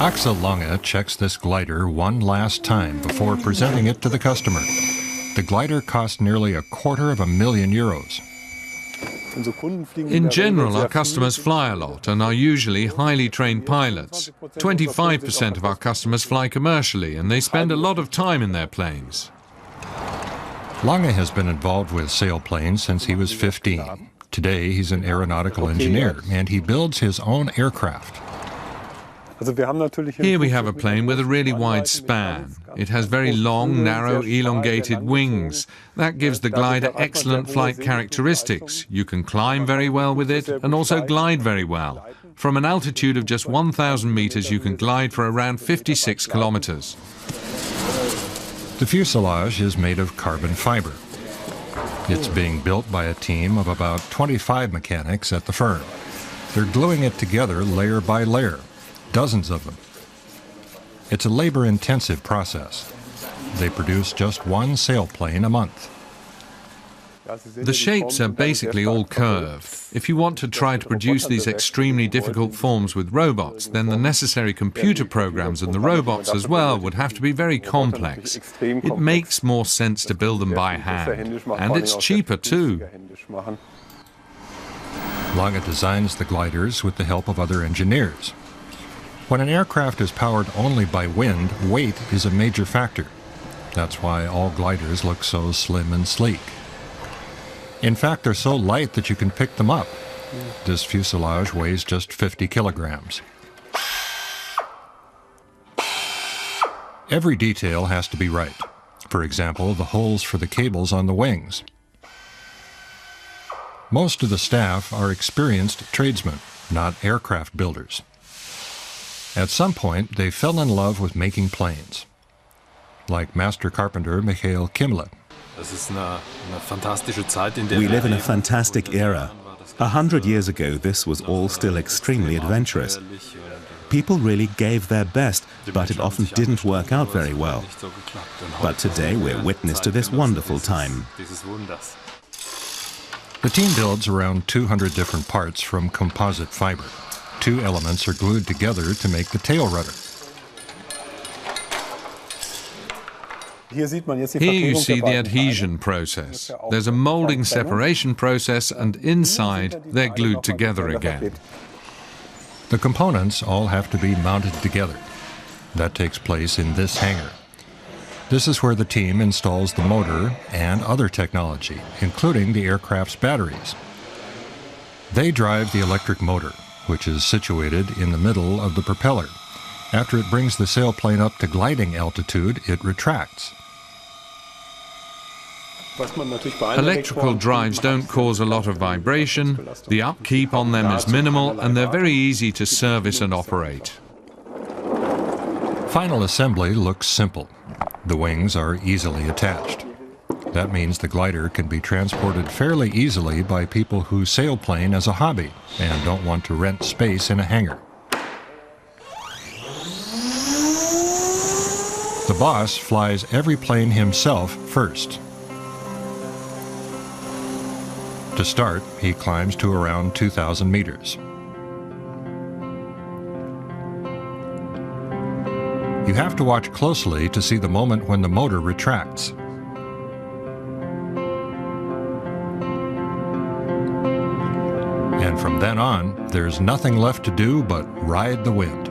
Axel Lange checks this glider one last time before presenting it to the customer. The glider cost nearly €250,000. In general, our customers fly a lot and are usually highly trained pilots. 25% of our customers fly commercially, and they spend a lot of time in their planes. Lange has been involved with sailplanes since he was 15. Today, he's an aeronautical engineer, and he builds his own aircraft. Here we have a plane with a really wide span. It has very long, narrow, elongated wings. That gives the glider excellent flight characteristics. You can climb very well with it and also glide very well. From an altitude of just 1,000 meters, you can glide for around 56 kilometers. The fuselage is made of carbon fiber. It's being built by a team of about 25 mechanics at the firm. They're gluing it together layer by layer. Dozens of them. It's a labor-intensive process. They produce just one sailplane a month. The shapes are basically all curved. If you want to try to produce these extremely difficult forms with robots, then the necessary computer programs and the robots as well would have to be very complex. It makes more sense to build them by hand, and it's cheaper too. Lange designs the gliders with the help of other engineers. When an aircraft is powered only by wind, weight is a major factor. That's why all gliders look so slim and sleek. In fact, they're so light that you can pick them up. This fuselage weighs just 50 kilograms. Every detail has to be right. For example, the holes for the cables on the wings. Most of the staff are experienced tradesmen, not aircraft builders. At some point, they fell in love with making planes, like master carpenter Michael Kimmler. We live in a fantastic era. 100 years ago, this was all still extremely adventurous. People really gave their best, but it often didn't work out very well. But today, we're witness to this wonderful time. The team builds around 200 different parts from composite fiber. 2 elements are glued together to make the tail rudder. Here you see the adhesion process. There's a molding separation process, and inside they're glued together again. The components all have to be mounted together. That takes place in this hangar. This is where the team installs the motor and other technology, including the aircraft's batteries. They drive the electric motor, which is situated in the middle of the propeller. After it brings the sailplane up to gliding altitude, it retracts. Electrical drives don't cause a lot of vibration, the upkeep on them is minimal, and they're very easy to service and operate. Final assembly looks simple. The wings are easily attached. That means the glider can be transported fairly easily by people who sailplane as a hobby and don't want to rent space in a hangar. The boss flies every plane himself first. To start, he climbs to around 2,000 meters. You have to watch closely to see the moment when the motor retracts. And from then on, there's nothing left to do but ride the wind.